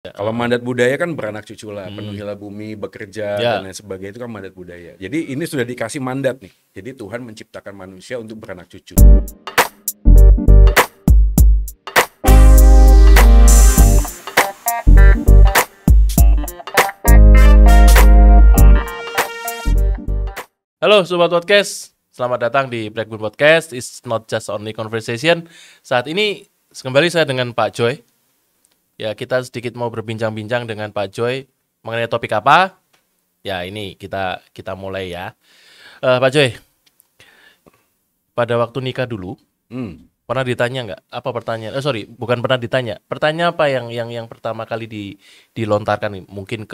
Kalau mandat budaya kan beranak cucu lah, penuhilah bumi, bekerja Ya. dan lain sebagainya, itu kan mandat budaya. Jadi ini sudah dikasih mandat nih. Jadi Tuhan menciptakan manusia untuk beranak cucu. Halo Sobat Podcast, selamat datang di Blackbird Podcast. It's not just only conversation. Saat ini kembali saya dengan Pak Joy. Ya, kita sedikit mau berbincang-bincang dengan Pak Joy mengenai topik apa? Ya, ini kita mulai ya. Pak Joy, pada waktu nikah dulu, pernah ditanya nggak? Apa pertanyaan? Bukan pernah ditanya. Pertanyaan apa yang pertama kali dilontarkan? Mungkin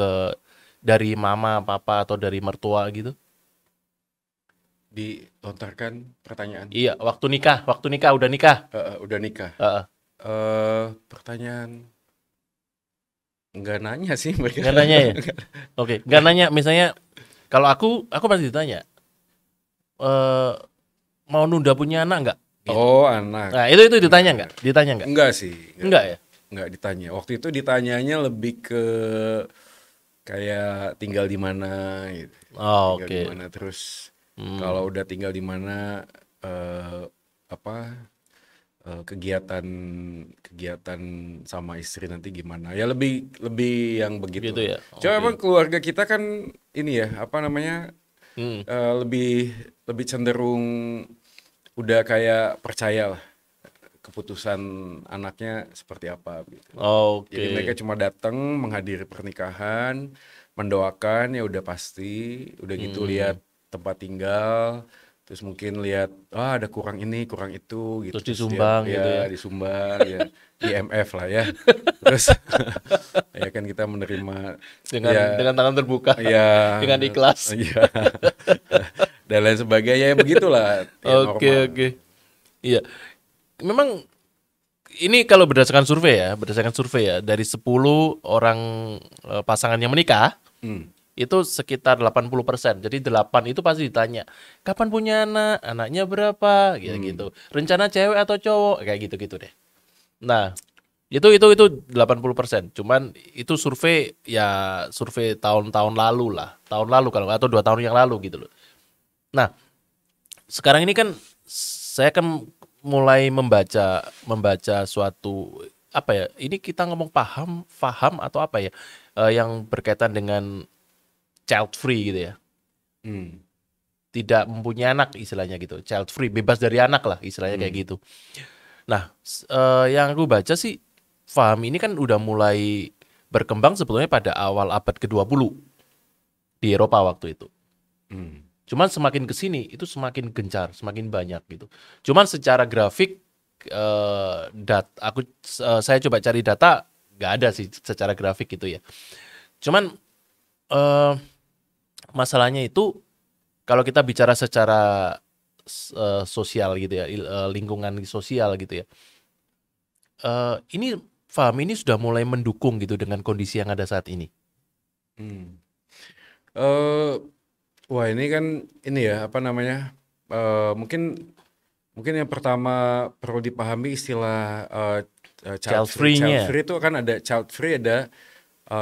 dari mama, papa, atau dari mertua gitu? Dilontarkan pertanyaan. Iya, waktu nikah, udah nikah. Udah nikah. Pertanyaan nggak nanya sih mereka. Nggak nanya ya? Oke, nggak nanya. Misalnya, kalau aku pasti ditanya, mau nunda punya anak nggak? Gitu. Oh, anak. Nah, itu ditanya nggak? Ditanya nggak? Enggak sih. Enggak ya? Enggak ditanya. Waktu itu ditanyanya lebih ke kayak tinggal di mana gitu. Oh, Tinggal oke. di mana terus kalau udah tinggal di mana kegiatan sama istri nanti gimana. Ya lebih yang begitu. Gitu ya. Cuma Oke. emang keluarga kita kan ini ya, lebih cenderung udah kayak percaya lah keputusan anaknya seperti apa gitu. Oke. Jadi mereka cuma datang menghadiri pernikahan, mendoakan, ya udah pasti, udah gitu lihat tempat tinggal, terus mungkin lihat ada kurang ini, kurang itu gitu. Terus disumbang gitu ya. Disumbang ya, IMF lah ya. Terus ya kan kita menerima Dengan tangan terbuka. ya, Dengan ikhlas. ya, dan lain sebagainya, ya begitulah ya, Oke, normal. oke. Iya. Memang ini kalau berdasarkan survei ya, dari 10 orang pasangan yang menikah, itu sekitar 80%. Jadi 8 itu pasti ditanya, kapan punya anak, anaknya berapa, gitu. Rencana cewek atau cowok, kayak gitu-gitu deh. Nah, itu 80%. Cuman itu survei tahun-tahun lalu lah. Tahun lalu kalau atau 2 tahun yang lalu gitu loh. Nah, sekarang ini kan saya kan mulai membaca suatu apa ya? Ini kita ngomong paham atau apa ya? Yang berkaitan dengan child free gitu ya. Tidak mempunyai anak istilahnya gitu. Child free, bebas dari anak lah istilahnya kayak gitu. Nah, yang aku baca sih paham ini kan udah mulai berkembang sebetulnya pada awal abad ke-20 di Eropa waktu itu. Cuman semakin kesini itu semakin gencar, semakin banyak gitu. Cuman secara grafik, saya coba cari data, nggak ada sih secara grafik gitu ya. Cuman masalahnya itu kalau kita bicara secara sosial gitu ya, lingkungan sosial gitu ya. Ini sudah mulai mendukung gitu dengan kondisi yang ada saat ini. Wah, ini kan mungkin yang pertama perlu dipahami istilah child free. Child free itu kan ada child free, ada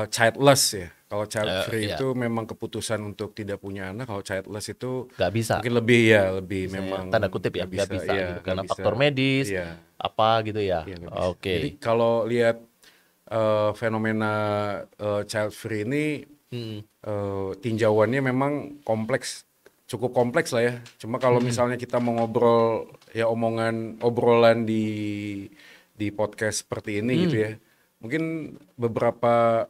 childless ya. Kalau child free itu memang keputusan untuk tidak punya anak. Kalau childless itu nggak bisa. Mungkin lebih Misalnya, memang tanda kutip ya nggak bisa gitu. Karena faktor medis apa gitu ya. Oke. Jadi kalau lihat fenomena child free ini tinjauannya memang cukup kompleks lah ya. Cuma kalau misalnya kita mau ngobrol ya obrolan di podcast seperti ini gitu ya. Mungkin beberapa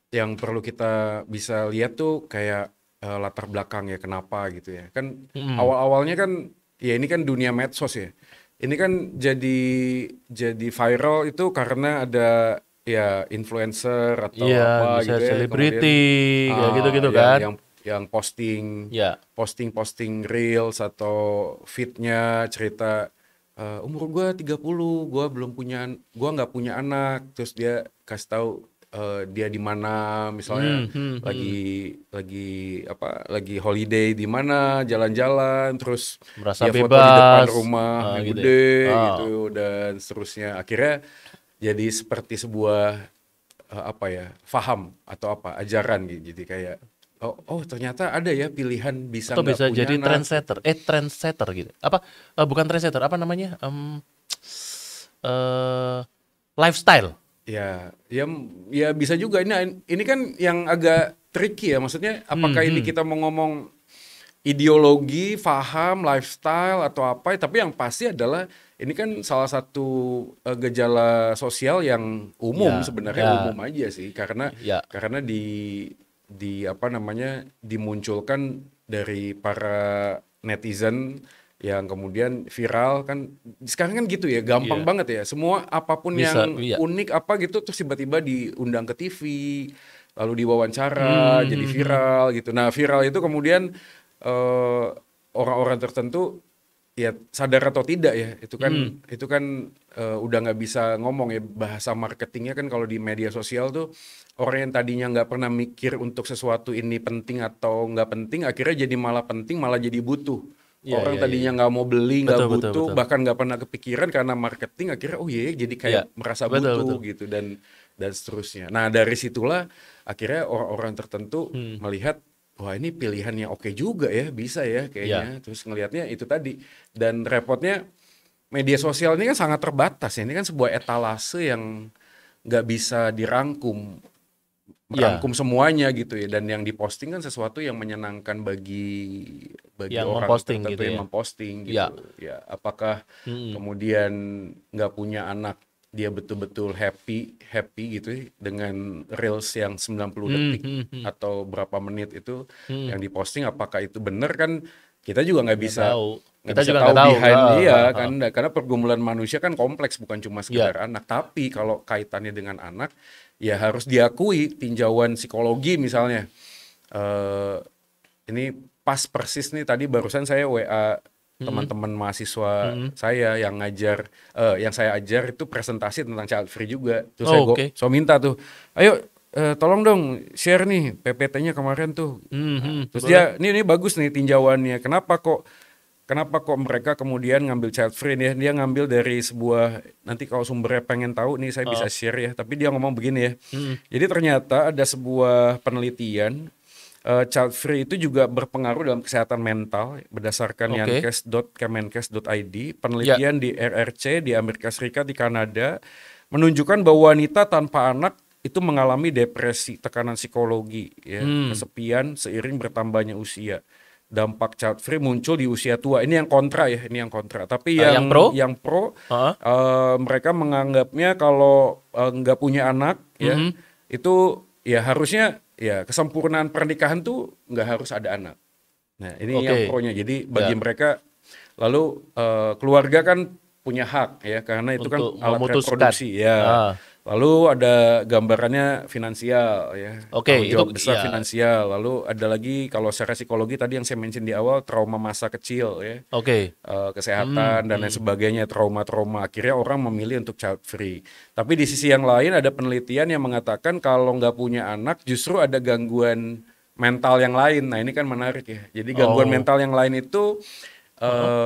yang perlu kita bisa lihat tuh kayak latar belakang ya, kenapa gitu ya. Kan awal-awalnya kan ya ini kan dunia medsos ya. Ini kan jadi viral itu karena ada ya influencer atau apa gitu ya, selebriti kayak gitu-gitu kan, yang posting reels atau feednya cerita umur gue 30, gue nggak punya anak, terus dia kasih tahu dia di mana misalnya lagi holiday di mana, jalan-jalan, terus merasa dia bebas foto di depan rumah yang gitu gede ya. gitu dan seterusnya. Akhirnya jadi seperti sebuah apa ya, faham atau apa ajaran gitu. Jadi kayak ternyata ada ya pilihan bisa Atau nggak bisa punya jadi anak. trendsetter gitu. Apa bukan trendsetter, apa namanya? Lifestyle. Ya, ya bisa juga. Ini kan yang agak tricky ya. Maksudnya, apakah ini kita mau ngomong ideologi, faham, lifestyle atau apa? Tapi yang pasti adalah ini kan salah satu gejala sosial yang umum, Ya, sebenarnya ya, umum aja sih. Karena ya. di apa namanya, dimunculkan dari para netizen yang kemudian viral kan. Sekarang kan gitu ya, gampang Iya. banget ya, semua apapun Bisa, yang iya. unik apa gitu terus tiba-tiba diundang ke TV, lalu diwawancara jadi viral gitu. Nah, viral itu kemudian eh, orang-orang tertentu ya sadar atau tidak ya, itu kan udah nggak bisa ngomong ya, bahasa marketingnya kan kalau di media sosial tuh, orang yang tadinya nggak pernah mikir untuk sesuatu ini penting atau nggak penting, akhirnya jadi malah penting, malah jadi butuh. Iya, Orang iya, iya, tadinya iya. nggak mau beli, nggak Betul, betul, butuh, betul. bahkan nggak pernah kepikiran, karena marketing akhirnya oh iya, jadi kayak Iya. merasa Betul, betul. butuh gitu, dan seterusnya. Nah, dari situlah akhirnya orang-orang tertentu melihat, wah ini pilihan yang oke juga ya, bisa ya Iya. kayaknya. Terus ngelihatnya itu tadi. Dan repotnya media sosial ini kan sangat terbatas ya. Ini kan sebuah etalase yang nggak bisa Iya. merangkum semuanya gitu ya. Dan yang diposting kan sesuatu yang menyenangkan bagi Yang orang memposting tertentu gitu yang ya. memposting Iya. gitu. Ya, apakah Mm-mm. kemudian nggak punya anak dia betul-betul happy gitu ya, dengan reels yang 90 detik atau berapa menit itu yang diposting, apakah itu benar kan kita juga nggak Nggak bisa tahu. nggak Kita bisa juga tahu nggak tahu. behind Ah, dia ah, ah. kan, karena pergumulan manusia kan kompleks, bukan cuma Iya. sekedar anak. Tapi kalau kaitannya dengan anak ya harus diakui, tinjauan psikologi misalnya, eh ini pas persis nih, tadi barusan saya WA teman-teman mahasiswa saya yang yang saya ajar itu presentasi tentang child free juga. Terus Oh, oke. saya minta tuh, ayo tolong dong share nih PPT-nya kemarin tuh. Nah, terus Boleh. dia, ini bagus nih tinjauannya. Kenapa kok mereka kemudian ngambil child free nih? Dia ngambil dari sebuah, nanti kalau sumbernya pengen tahu nih saya bisa Ah. share ya. Tapi dia ngomong begini ya. Jadi ternyata ada sebuah penelitian, child free itu juga berpengaruh dalam kesehatan mental berdasarkan Oke. yankes.kemenkes.id. Ya. Penelitian di RRC di Amerika Serikat, di Kanada, menunjukkan bahwa wanita tanpa anak itu mengalami depresi, tekanan psikologi, ya, kesepian seiring bertambahnya usia. Dampak child free muncul di usia tua. Ini yang kontra ya, ini yang kontra. Tapi Yang pro? yang pro, Ah. mereka menganggapnya kalau nggak punya anak ya, itu ya harusnya ya kesempurnaan pernikahan tuh nggak harus ada anak. Nah, ini yang Oke. pro-nya. Jadi bagi Ya. mereka, lalu keluarga kan punya hak ya, karena itu kan Untuk alat memutuskan. reproduksi ya. Ah. Lalu ada gambarannya finansial ya, Oke, tanggung itu jawab besar ya. finansial. Lalu ada lagi kalau secara psikologi tadi yang saya mention di awal, trauma masa kecil ya, Oke. kesehatan dan lain sebagainya, trauma-trauma. Akhirnya orang memilih untuk child free. Tapi di sisi yang lain ada penelitian yang mengatakan kalau nggak punya anak justru ada gangguan mental yang lain. Nah, ini kan menarik ya. Jadi gangguan Oh. mental yang lain itu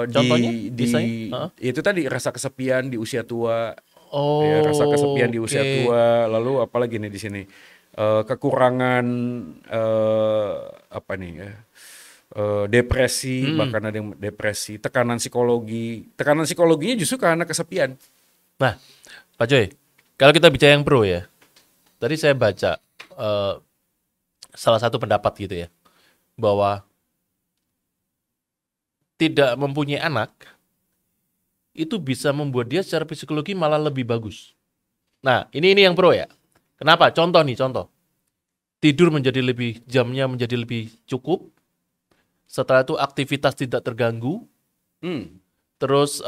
Contohnya? Misalnya? itu tadi rasa kesepian di usia tua. Ya, rasa kesepian di usia Oke. tua, lalu apalagi nih di sini, kekurangan apa nih ya, depresi, bahkan ada yang depresi, tekanan psikologinya justru karena kesepian. Nah, Pak Joy, kalau kita bicara yang pro ya, tadi saya baca salah satu pendapat gitu ya, bahwa tidak mempunyai anak itu bisa membuat dia secara psikologi malah lebih bagus. Nah, ini yang pro ya. Kenapa? Contoh. Tidur jamnya menjadi lebih cukup. Setelah itu aktivitas tidak terganggu. Terus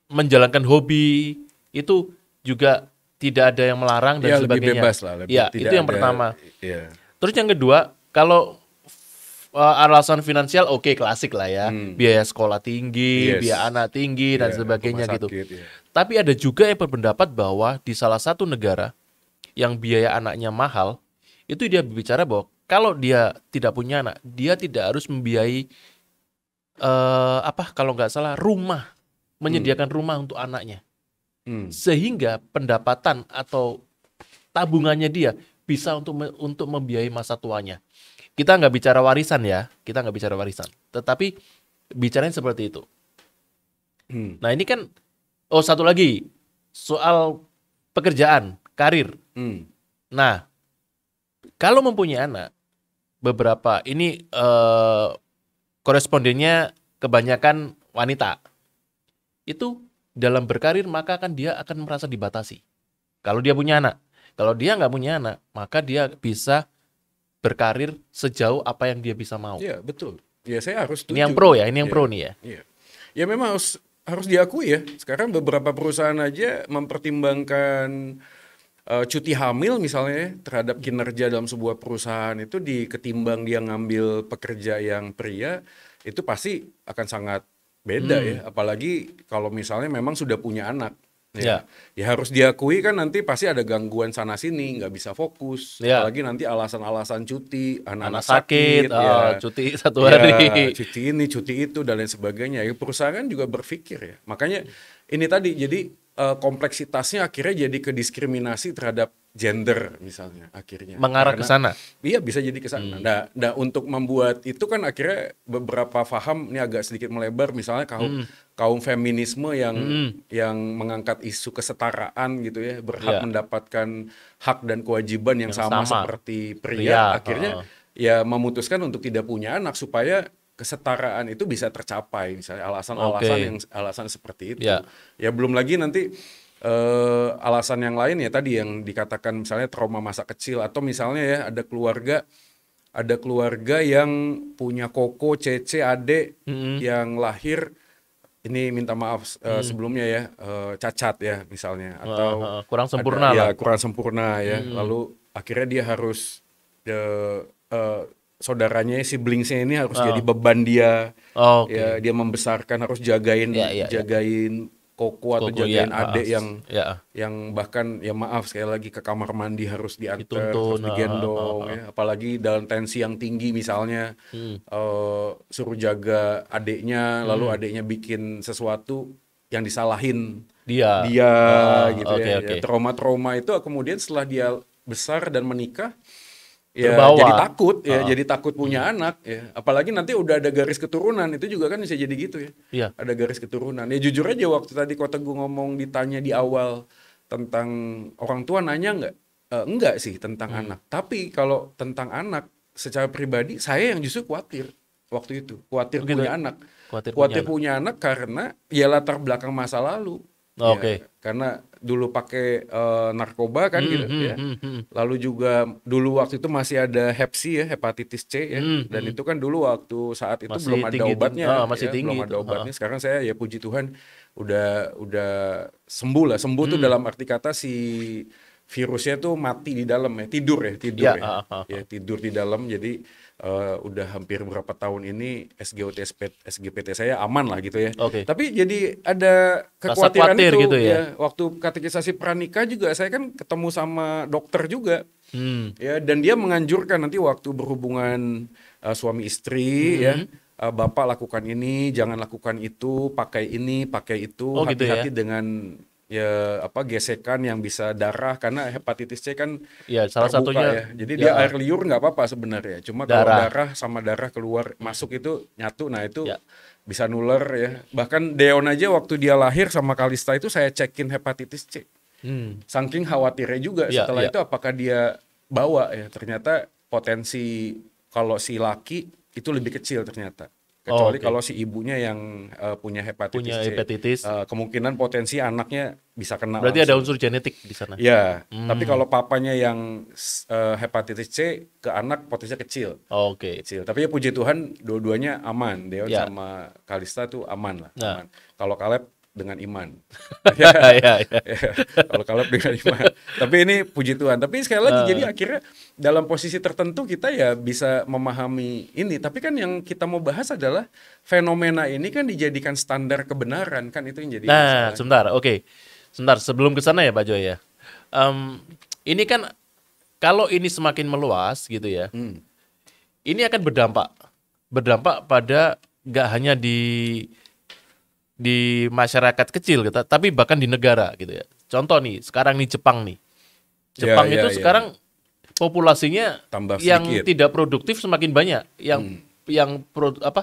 menjalankan hobi itu juga tidak ada yang melarang dan Ya, sebagainya. lebih bebas lah, Ya, tidak itu yang ada, pertama. ya. Terus yang kedua, kalau alasan finansial oke, klasik lah ya. Biaya sekolah tinggi, Yes. biaya anak tinggi dan Iya, sebagainya rumah gitu. sakit, ya. Tapi ada juga yang berpendapat bahwa di salah satu negara yang biaya anaknya mahal, itu dia berbicara bahwa kalau dia tidak punya anak, dia tidak harus membiayai kalau nggak salah rumah, menyediakan rumah untuk anaknya. Sehingga pendapatan atau tabungannya dia bisa untuk membiayai masa tuanya. Kita nggak bicara warisan ya, tetapi bicaranya seperti itu. Nah ini kan, satu lagi soal pekerjaan, karir. Nah, kalau mempunyai anak, beberapa ini korespondennya kebanyakan wanita. Itu dalam berkarir maka dia akan merasa dibatasi. Kalau dia punya anak. Kalau dia nggak punya anak, maka dia bisa berkarir sejauh apa yang dia bisa mau. Iya, betul. Ya saya harus setuju. Ini yang pro ya, pro nih ya. Iya. Ya memang harus diakui ya. Sekarang beberapa perusahaan aja mempertimbangkan cuti hamil misalnya terhadap kinerja dalam sebuah perusahaan itu ketimbang dia ngambil pekerja yang pria, itu pasti akan sangat beda ya. Apalagi kalau misalnya memang sudah punya anak. Ya harus diakui kan nanti pasti ada gangguan sana sini, nggak bisa fokus. Apalagi nanti alasan-alasan cuti, anak sakit, cuti 1 hari, cuti ini, cuti itu dan lain sebagainya. Ya, perusahaan juga berpikir ya. Makanya ini tadi jadi kompleksitasnya akhirnya jadi ke diskriminasi terhadap gender misalnya akhirnya. Mengarah ke sana. Iya bisa jadi ke sana. Nah, untuk membuat itu kan akhirnya beberapa paham ini agak sedikit melebar misalnya kaum feminisme yang mengangkat isu kesetaraan gitu ya, berhak mendapatkan hak dan kewajiban yang sama seperti pria. Akhirnya ya memutuskan untuk tidak punya anak supaya kesetaraan itu bisa tercapai, misalnya alasan seperti itu. Ya belum lagi nanti alasan yang lain ya tadi yang dikatakan misalnya trauma masa kecil atau misalnya ya ada keluarga yang punya koko, cece, adik yang lahir ini minta maaf sebelumnya ya cacat ya misalnya atau kurang sempurna kurang sempurna ya. Lalu akhirnya dia harus saudaranya, siblingsnya ini harus jadi beban dia. Ya, dia membesarkan harus jagain koko atau jagain adik yang bahkan ya maaf sekali lagi ke kamar mandi harus diantar, harus digendong ya. Apalagi dalam tensi yang tinggi misalnya suruh jaga adiknya, lalu adiknya bikin sesuatu yang disalahin dia gitu ya. Trauma-trauma itu kemudian setelah dia besar dan menikah ya jadi takut punya anak ya, apalagi nanti udah ada garis keturunan itu juga kan bisa jadi gitu ya. Ada garis keturunan ya. Jujur aja waktu tadi Ko Teguh ngomong ditanya di awal tentang orang tua nanya enggak sih tentang anak, tapi kalau tentang anak secara pribadi saya yang justru khawatir waktu itu, khawatir punya anak karena ya latar belakang masa lalu. Karena dulu pakai narkoba kan gitu ya. Lalu juga dulu waktu itu masih ada Hep C ya, hepatitis C ya. Dan itu kan dulu waktu saat itu belum ada obatnya. Belum ada obatnya. Sekarang saya ya puji Tuhan udah sembuh lah. Sembuh tuh dalam arti kata si virusnya tuh mati di dalam ya, tidur di dalam. Jadi udah hampir berapa tahun ini SGPT saya aman lah gitu ya. Tapi jadi ada kekhawatiran itu gitu ya. Waktu katekisasi pranikah juga saya kan ketemu sama dokter juga. Ya, dan dia menganjurkan nanti waktu berhubungan suami istri ya, Bapak lakukan ini, jangan lakukan itu, pakai ini, pakai itu, hati-hati dengan gesekan yang bisa darah karena hepatitis C kan salah satunya ya. Jadi dia air liur nggak apa-apa sebenarnya. Cuma kalau darah sama darah keluar masuk itu nyatu, nah itu bisa nular ya. Bahkan Deon aja waktu dia lahir sama Kalista itu saya cekin hepatitis C. Saking khawatirnya juga setelah itu apakah dia bawa ya. Ternyata potensi kalau si laki itu lebih kecil ternyata. Kecuali kalau si ibunya yang punya hepatitis C. Kemungkinan potensi anaknya bisa kena. Berarti ada unsur genetik di sana. Ya, tapi kalau papanya yang hepatitis C ke anak potensinya kecil. Kecil. Tapi ya puji Tuhan dua-duanya aman. Deon sama Kalista tuh aman lah. Aman. Kalau Caleb dengan iman. Kalau Caleb dengan iman. Tapi ini puji Tuhan. Tapi sekali lagi jadi akhirnya dalam posisi tertentu kita ya bisa memahami ini. Tapi kan yang kita mau bahas adalah fenomena ini kan dijadikan standar kebenaran kan, itu yang jadi masalah. Sebentar sebelum ke sana ya Pak Joy ya. Ini kan kalau ini semakin meluas gitu ya. Ini akan berdampak pada nggak hanya di masyarakat kecil gitu, tapi bahkan di negara gitu ya. Contoh nih, sekarang nih Jepang nih. Jepang Ya, itu ya, sekarang populasinya tambah yang sedikit. tidak produktif semakin banyak,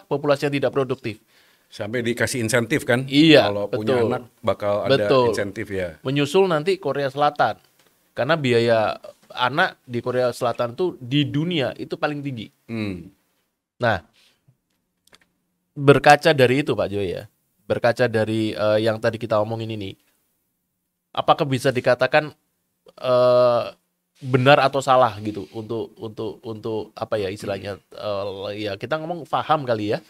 populasi yang tidak produktif. Sampai dikasih insentif kan? Iya, Kalau punya betul. anak bakal ada Betul. insentif ya. Menyusul nanti Korea Selatan. Karena biaya anak di Korea Selatan tuh di dunia itu paling tinggi. Hmm. Nah, berkaca dari itu Pak Joy ya, berkaca dari yang tadi kita omongin ini, apakah bisa dikatakan benar atau salah gitu untuk apa ya istilahnya, ya kita ngomong paham kali ya,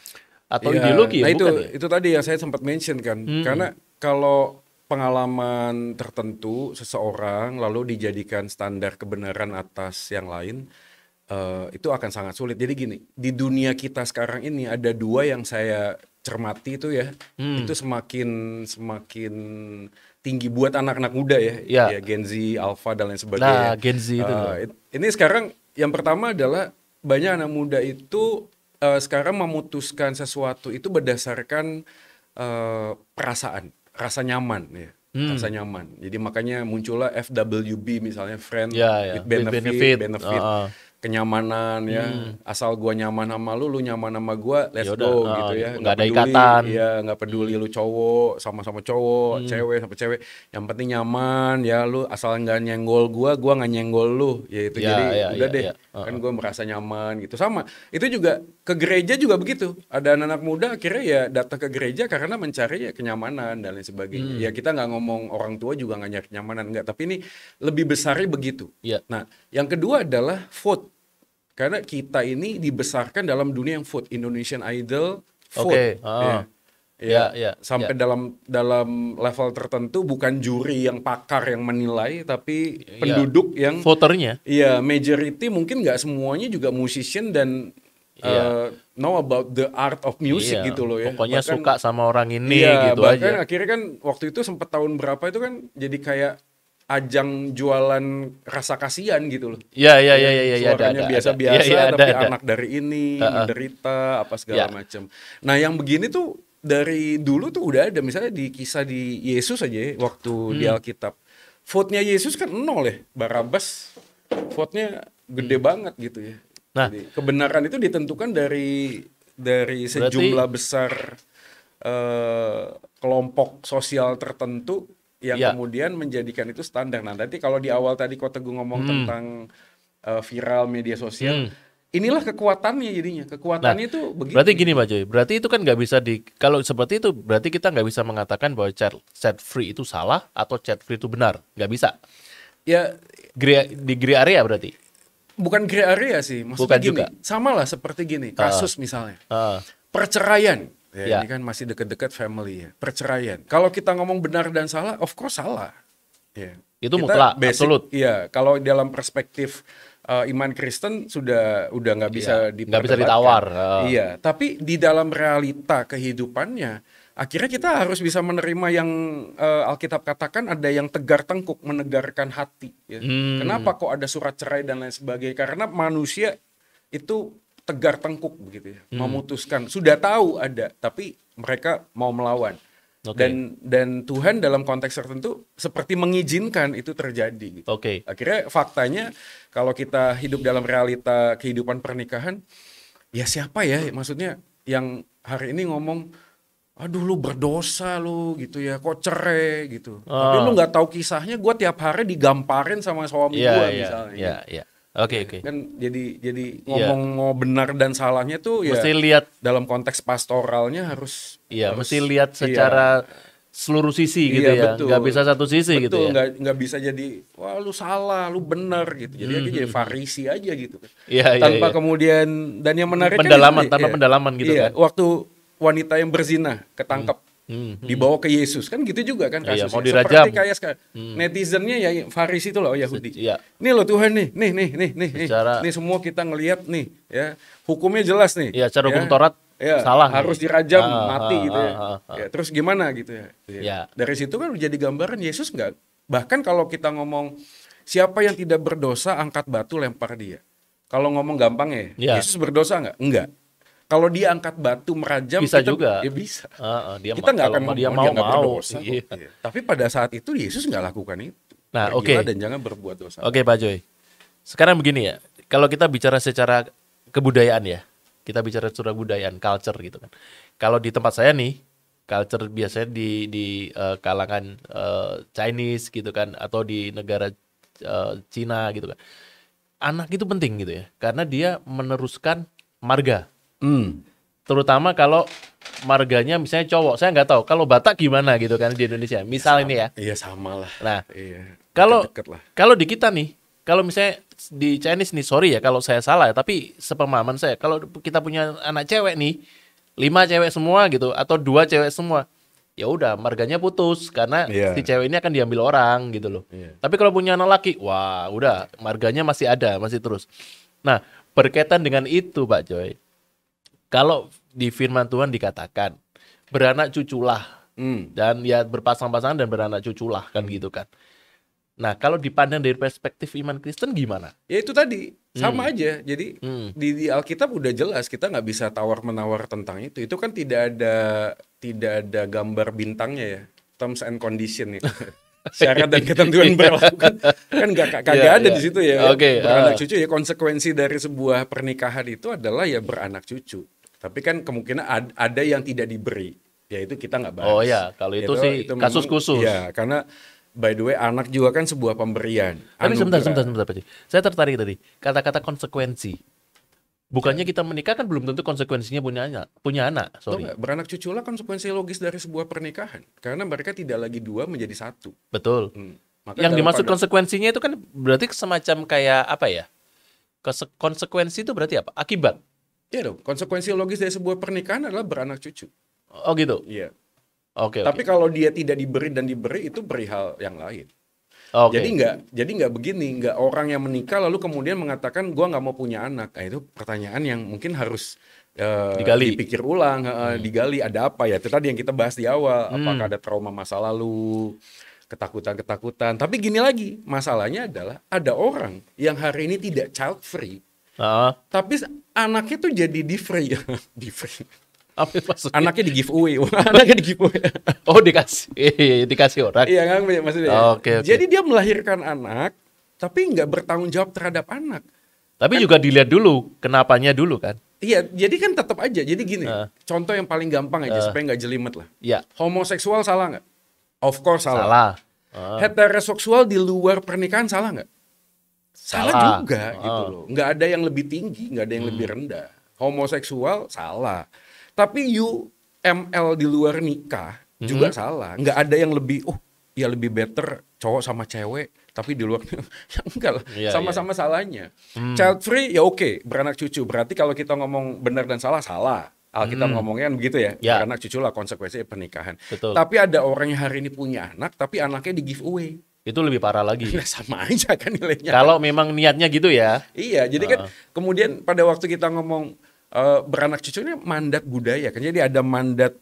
atau Iya, ideologi ya, nah bukan ya? itu tadi yang saya sempat mention kan. Karena kalau pengalaman tertentu seseorang lalu dijadikan standar kebenaran atas yang lain, itu akan sangat sulit. Jadi gini, di dunia kita sekarang ini ada dua yang saya cermati itu ya, itu semakin tinggi buat anak-anak muda ya, Ya. ya Gen Z, Alpha dan lain Nah, sebagainya. Gen Z itu loh. Ini sekarang yang pertama adalah banyak anak muda itu sekarang memutuskan sesuatu itu berdasarkan perasaan, rasa nyaman ya. Rasa nyaman. Jadi makanya muncullah FWB misalnya friend Ya, with with benefit, benefit. kenyamanan ya. Asal gua nyaman sama lu nyaman sama gua, let's Yaudah, go gitu ya. nggak ada peduli, ikatan. ya nggak peduli lu cowok sama-sama cowok, cewek sama cewek. Yang penting nyaman ya, lu asal nggak nyenggol gua nggak nyenggol lu. Ya itu Ya, jadi ya, udah ya, deh. ya. Kan gua merasa nyaman gitu. Sama. Itu juga ke gereja juga begitu. Ada anak-anak muda akhirnya ya datang ke gereja karena mencari ya kenyamanan dan lain sebagainya. Ya kita nggak ngomong orang tua juga nggak nyari kenyamanan, enggak. Tapi ini lebih besarnya begitu. Ya. Nah, yang kedua adalah vote. Karena kita ini dibesarkan dalam dunia yang vote, Indonesian Idol, vote. Oke, Ya, sampai dalam level tertentu bukan juri yang pakar yang menilai, tapi penduduk yang voternya. iya majority mungkin nggak semuanya juga musician dan know about the art of music Iya, gitu loh ya. pokoknya Bahkan- suka sama orang ini Iya, gitu bahkan aja. akhirnya kan waktu itu sempat tahun berapa itu kan jadi kayak ajang jualan rasa kasihan gitu loh. Iya, Suaranya biasa-biasa tapi anak dari ini menderita apa segala Ya. macam. Nah, yang begini tuh dari dulu tuh udah ada, misalnya di kisah di Yesus aja ya, waktu di Alkitab. Vote-nya Yesus kan 0 ya. Barabas vote-nya gede banget gitu ya. Nah. Jadi, kebenaran itu ditentukan dari sejumlah besar kelompok sosial tertentu yang kemudian menjadikan itu standar. Nah, nanti kalau di awal tadi Ko Teguh ngomong tentang viral media sosial, inilah kekuatannya jadinya. Kekuatannya itu begitu. Berarti gini Pak Joy, berarti itu kan nggak bisa kalau seperti itu berarti kita nggak bisa mengatakan bahwa chat free itu salah atau chat free itu benar, nggak bisa. Ya, Di gray area berarti. bukan gray area sih. Maksudnya Bukan gini, juga. sama lah seperti gini, kasus misalnya. Ah, Perceraian. Ya, Ya. ini kan masih dekat-dekat family ya. Perceraian. Kalau kita ngomong benar dan salah, of course salah. Ya. Itu Kita mutlak, basic, absolut. Iya, kalau dalam perspektif iman Kristen udah nggak bisa Iya, nggak bisa diperdebatkan. ditawar. Iya, tapi di dalam realita kehidupannya, akhirnya kita harus bisa menerima yang Alkitab katakan ada yang tegar tengkuk, menegarkan hati. Ya. Kenapa kok ada surat cerai dan lain sebagainya? Karena manusia itu tegar tengkuk begitu ya, memutuskan. Sudah tahu ada, tapi mereka mau melawan. Oke. Dan Tuhan dalam konteks tertentu seperti mengizinkan itu terjadi gitu. Oke. Akhirnya faktanya kalau kita hidup dalam realita kehidupan pernikahan, ya siapa ya maksudnya yang hari ini ngomong, aduh lu berdosa lu gitu ya, kok cerai gitu. Tapi lu nggak tahu kisahnya, gue tiap hari digamparin sama suami gue misalnya. Iya. Oke. Kan jadi ngomong mau benar dan salahnya tuh ya Mesti lihat, dalam konteks pastoralnya harus mesti lihat secara seluruh sisi gitu ya. betul. Nggak bisa satu sisi gitu Betul, ya. nggak bisa jadi wah lu salah, lu benar gitu. Jadi akhirnya jadi farisi aja gitu kan. Iya, Tanpa kemudian, dan yang menarik pendalaman, kan tanpa pendalaman gitu kan. Waktu wanita yang berzina ketangkap dibawa ke Yesus kan gitu juga kan Iya, kasusnya. mau dirajam. Seperti kayak sekarang netizennya ya Farisi itu loh Yahudi. Iya. Nih loh Tuhan nih, Secara- nih semua kita ngelihat nih ya, hukumnya jelas nih. Iya, secara hukum ya. Taurat Ya, salah nih. harus dirajam mati gitu ya. ah. Ya, terus gimana gitu ya. Ya. Dari situ kan jadi gambaran Yesus nggak. Bahkan kalau kita ngomong siapa yang tidak berdosa angkat batu lempar dia. Kalau ngomong gampang Ya. Yesus berdosa nggak? Enggak. Kalau dia angkat batu merajam Bisa kita, juga. ya bisa. Dia Kita nggak kalau akan dia ngomong dia nggak mau. berdosa kok. Iya. Iya. Tapi pada saat itu Yesus nggak lakukan itu. Nah, Pergilah oke. dan jangan berbuat dosa. Oke, Pak Joy. Sekarang begini ya. Kalau kita bicara secara kebudayaan ya. Kita bicara secara budayaan, culture gitu kan. Kalau di tempat saya nih, culture biasanya di kalangan Chinese gitu kan, atau di negara Cina gitu kan. Anak itu penting gitu ya. Karena dia meneruskan marga. Terutama kalau marganya misalnya cowok. Saya nggak tahu kalau Batak gimana gitu kan di Indonesia. Misal ini ya. Iya sama lah. Nah, Iya. kalau Deket-deket lah. kalau di kita nih, kalau misalnya di Chinese nih, sorry ya kalau saya salah ya, tapi sepemahaman saya, kalau kita punya anak cewek nih, 5 cewek semua gitu, atau 2 cewek semua, ya udah marganya putus karena Iya. si cewek ini akan diambil orang gitu loh. Iya. Tapi kalau punya anak laki, wah udah marganya masih ada, masih terus. Nah, berkaitan dengan itu, Pak Joy, kalau di firman Tuhan dikatakan beranak cuculah dan ya berpasang-pasangan dan beranak cuculah kan gitu kan. Nah, kalau dipandang dari perspektif iman Kristen gimana? Ya itu tadi sama aja. Jadi di Alkitab udah jelas kita nggak bisa tawar-menawar tentang itu. Itu kan tidak ada gambar bintangnya ya. Terms and condition ya. Syarat dan ketentuan berlaku kan kagak Iya, ada iya. di situ ya. Oke, Beranak cucu ya, konsekuensi dari sebuah pernikahan itu adalah ya beranak cucu. Tapi kan kemungkinan ada yang tidak diberi. Ya itu kita nggak bahas. Oh ya, kalau itu sih kasus khusus. Ya, karena by the way anak juga kan sebuah pemberian. Tapi sebentar, Anugerah. Pak Joy. Saya tertarik tadi kata-kata konsekuensi. Bukannya kita menikah kan belum tentu konsekuensinya punya anak. Tahu Sorry. nggak, beranak cucu lah konsekuensi logis dari sebuah pernikahan. Karena mereka tidak lagi dua menjadi satu. Betul. Maka Yang dalam dimaksud pada- konsekuensinya itu kan berarti semacam kayak apa ya? Konsekuensi itu berarti apa? Akibat. Iya dong, konsekuensi logis dari sebuah pernikahan adalah beranak cucu. Oh gitu. Iya. Oke, Tapi kalau dia tidak diberi dan diberi itu perihal yang lain. oke. Jadi nggak begini, nggak orang yang menikah lalu kemudian mengatakan gua nggak mau punya anak. Nah, itu pertanyaan yang mungkin harus Digali. dipikir ulang, digali ada apa ya? Itu tadi yang kita bahas di awal. Apakah ada trauma masa lalu, ketakutan-ketakutan. Tapi gini lagi, masalahnya adalah ada orang yang hari ini tidak child free, Ah, tapi anaknya tuh jadi di free, di free. apa maksudnya? Anaknya di giveaway, anaknya di giveaway. Oh dikasih, dikasih orang. Iya kan maksudnya. Oke. Jadi dia melahirkan anak, tapi nggak bertanggung jawab terhadap anak. Tapi juga dilihat dulu, kenapanya dulu kan? Iya, jadi kan tetap aja. Jadi gini, contoh yang paling gampang aja supaya nggak jelimet lah. Ya, Homoseksual salah nggak? Of course salah. salah. Heteroseksual di luar pernikahan salah nggak? Salah Salah. juga gitu loh. Nggak ada yang lebih tinggi, nggak ada yang lebih rendah. Homoseksual salah. Tapi UML di luar nikah juga salah. Nggak ada yang lebih, ya lebih better cowok sama cewek. Tapi di luar, ya enggak lah. Iya, Sama-sama salahnya. Child free ya oke, beranak cucu. Berarti kalau kita ngomong benar dan salah, salah. Alkitab ngomongnya kan begitu ya. Ya. Beranak cucu lah konsekuensi pernikahan. Betul. Tapi ada orang yang hari ini punya anak, tapi anaknya di giveaway. Itu lebih parah lagi. Nah, sama aja kan nilainya. Kalau memang niatnya gitu ya. Iya, jadi kan kemudian pada waktu kita ngomong beranak cucu ini mandat budaya kan. Jadi ada mandat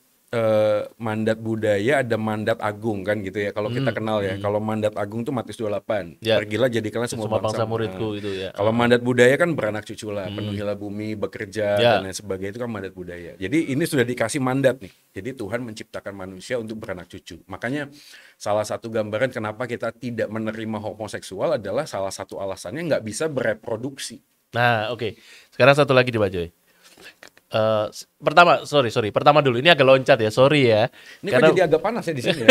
budaya, ada mandat agung kan gitu ya. Kalau kita kenal ya. Kalau mandat agung tuh Matius 28. Ya. Pergilah jadikanlah semua bangsa muridku itu ya. Kalau mandat budaya kan beranak cucu lah, penuhilah bumi, bekerja Ya. dan lain sebagainya itu kan mandat budaya. Jadi ini sudah dikasih mandat nih. Jadi Tuhan menciptakan manusia untuk beranak cucu. Makanya salah satu gambaran kenapa kita tidak menerima homoseksual adalah salah satu alasannya nggak bisa bereproduksi. Nah, oke. Sekarang satu lagi nih Pak Joy. Pertama dulu. Ini agak loncat ya, sorry ya. Ini Karena kok jadi agak panas ya di sini ya.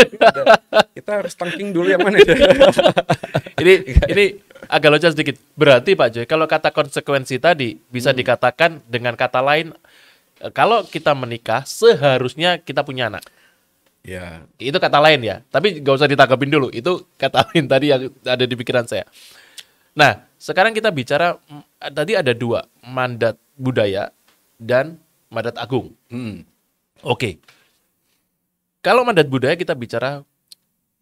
Kita harus tanking dulu yang mana ya. ini agak loncat sedikit. Berarti Pak Joy, kalau kata konsekuensi tadi bisa dikatakan dengan kata lain, kalau kita menikah seharusnya kita punya anak. Ya, Itu kata lain ya. Tapi gak usah ditanggapin dulu. Itu kata lain tadi yang ada di pikiran saya. Nah, sekarang kita bicara tadi ada dua, mandat budaya dan mandat agung. Oke. Kalau mandat budaya kita bicara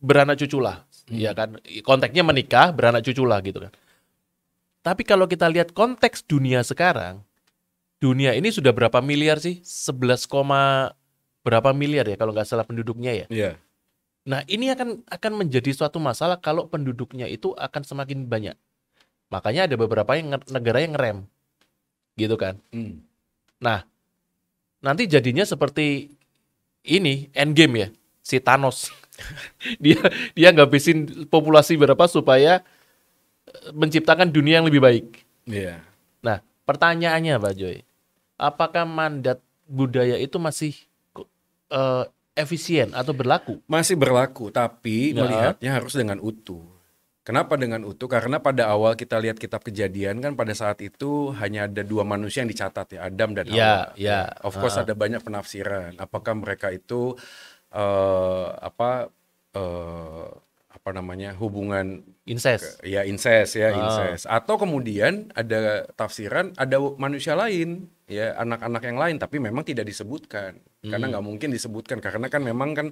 beranak cucu lah, ya kan? Konteksnya menikah, beranak cucu lah gitu kan. Tapi kalau kita lihat konteks dunia sekarang, dunia ini sudah berapa miliar sih? 11, berapa miliar ya kalau nggak salah penduduknya ya. iya. Nah, ini akan menjadi suatu masalah kalau penduduknya itu akan semakin banyak. Makanya ada beberapa negara yang ngerem. Gitu kan. Nah, nanti jadinya seperti ini, endgame ya, si Thanos. Dia dia ngabisin populasi berapa supaya menciptakan dunia yang lebih baik. Iya. Nah, pertanyaannya Pak Joy, apakah mandat budaya itu masih efisien atau berlaku? Masih berlaku, tapi Ya. melihatnya harus dengan utuh. Kenapa dengan utuh? Karena pada awal kita lihat kitab Kejadian kan pada saat itu hanya ada 2 manusia yang dicatat ya, Adam dan Ya, Hawa. ya. Of course ada banyak penafsiran. Apakah mereka itu apa namanya hubungan Incest. ya incest ya incest, atau kemudian ada tafsiran ada manusia lain ya anak-anak yang lain tapi memang tidak disebutkan karena nggak mungkin disebutkan karena kan memang kan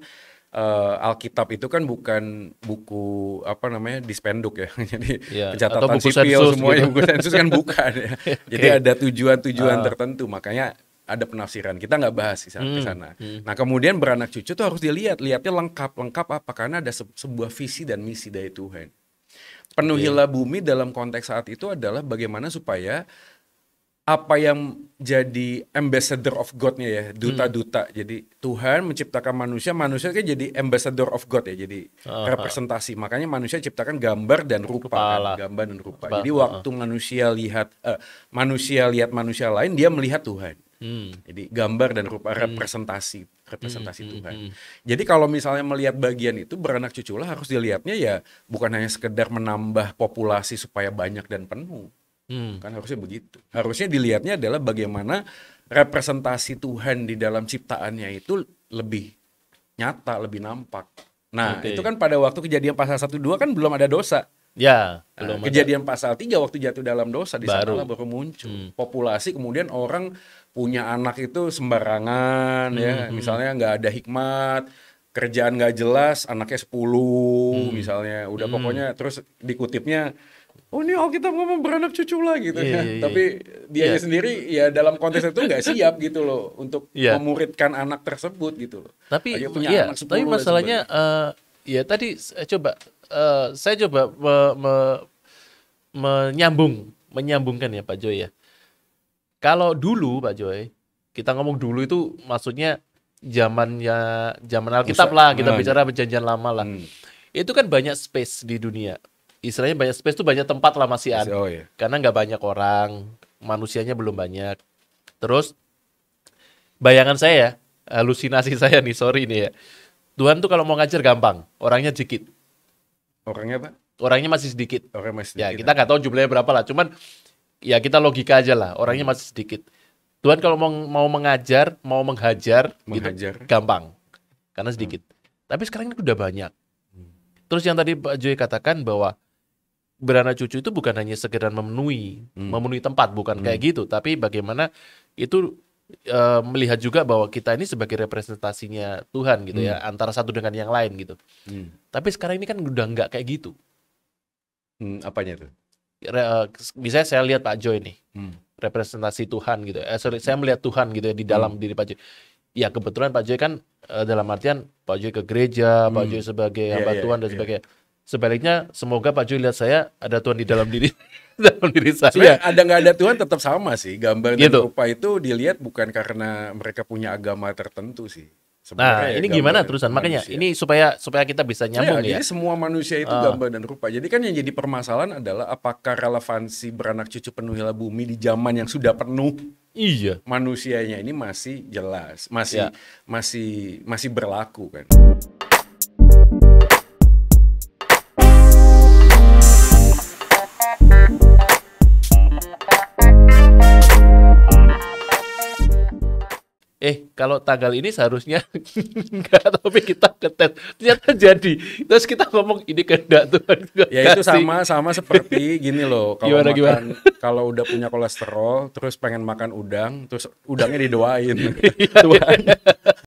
Alkitab itu kan bukan buku apa namanya dispenduk ya jadi Ya, atau pencatatan buku sipil sensus semuanya gitu. buku sensus kan bukan ya. Jadi ada tujuan-tujuan tertentu makanya ada penafsiran kita nggak bahas ke sana. Nah kemudian beranak cucu tuh harus lihatnya lengkap apa karena ada sebuah visi dan misi dari Tuhan. Penuhilah bumi dalam konteks saat itu adalah bagaimana supaya apa yang jadi ambassador of God-nya ya, duta-duta. Jadi Tuhan menciptakan manusia kan jadi ambassador of God ya, jadi representasi. Makanya manusia ciptakan gambar dan rupa kan, gambar dan rupa. Jadi waktu manusia lihat manusia lain, dia melihat Tuhan. Jadi gambar dan rupa representasi Tuhan. Jadi kalau misalnya melihat bagian itu beranak cuculah harus dilihatnya ya bukan hanya sekedar menambah populasi supaya banyak dan penuh. Kan harusnya begitu. Harusnya dilihatnya adalah bagaimana representasi Tuhan di dalam ciptaannya itu lebih nyata, lebih nampak. Nah, itu kan pada waktu Kejadian pasal 1-2 kan belum ada dosa. Ya, belum ada. Kejadian pasal 3 waktu jatuh dalam dosa di sana baru muncul. Populasi kemudian orang punya anak itu sembarangan ya, misalnya nggak ada hikmat, kerjaan nggak jelas, anaknya 10 misalnya. Udah pokoknya terus dikutipnya oh ini Alkitab ngomong beranak cucu lah gitu ya. Tapi dianya sendiri ya dalam konteks itu nggak siap gitu loh untuk memuridkan anak tersebut gitu loh. Tapi punya anak 10 tapi masalahnya ya tadi saya coba menyambungkan ya Pak Joy ya. Kalau dulu Pak Joy, kita ngomong dulu itu maksudnya zaman Alkitab lah, kita bicara perjanjian lama lah. Itu kan banyak space di dunia. Istilahnya banyak space itu banyak tempat lah masih ada. Karena nggak banyak orang, manusianya belum banyak. Terus bayangan saya, halusinasi saya nih, sorry nih ya. Tuhan tuh kalau mau ngajar gampang, orangnya dikit. Orangnya apa? Orangnya masih sedikit. Orangnya masih Ya sedikit. kita nggak tahu jumlahnya berapa lah. Cuman ya kita logika aja lah, orangnya masih sedikit. Tuhan kalau mau mengajar, mau menghajar. Gitu, gampang. Karena sedikit. Tapi sekarang ini udah banyak. Terus yang tadi Pak Joy katakan bahwa beranak cucu itu bukan hanya sekedar memenuhi tempat, bukan kayak gitu. Tapi bagaimana itu melihat juga bahwa kita ini sebagai representasinya Tuhan gitu ya, antara satu dengan yang lain gitu. Tapi sekarang ini kan udah nggak kayak gitu. Apanya tuh? Misalnya saya lihat Pak Joy nih, representasi Tuhan gitu. Saya melihat Tuhan gitu ya di dalam diri Pak Joy. Ya kebetulan Pak Joy kan dalam artian Pak Joy ke gereja, Pak Joy sebagai hamba Tuhan dan sebagainya. Sebaliknya, semoga Pak Joy lihat saya ada Tuhan di dalam diri saya. Sebenarnya ada nggak ada Tuhan tetap sama sih. Gambar dan rupa itu dilihat bukan karena mereka punya agama tertentu sih. Nah, ini gimana terusan? Makanya ini supaya kita bisa nyambung ya. Jadi semua manusia itu gambar dan rupa. Jadi kan yang jadi permasalahan adalah apakah relevansi beranak cucu penuhilah bumi di zaman yang sudah penuh. Iya. Manusianya ini masih jelas, masih berlaku kan. Kalau tanggal ini seharusnya enggak, tapi kita ketes. Ternyata jadi. Terus kita ngomong ini kehendak Tuhan. Ya itu sama seperti gini loh. Kalau kalau udah punya kolesterol, terus pengen makan udang, terus udangnya didoain. Tuhan,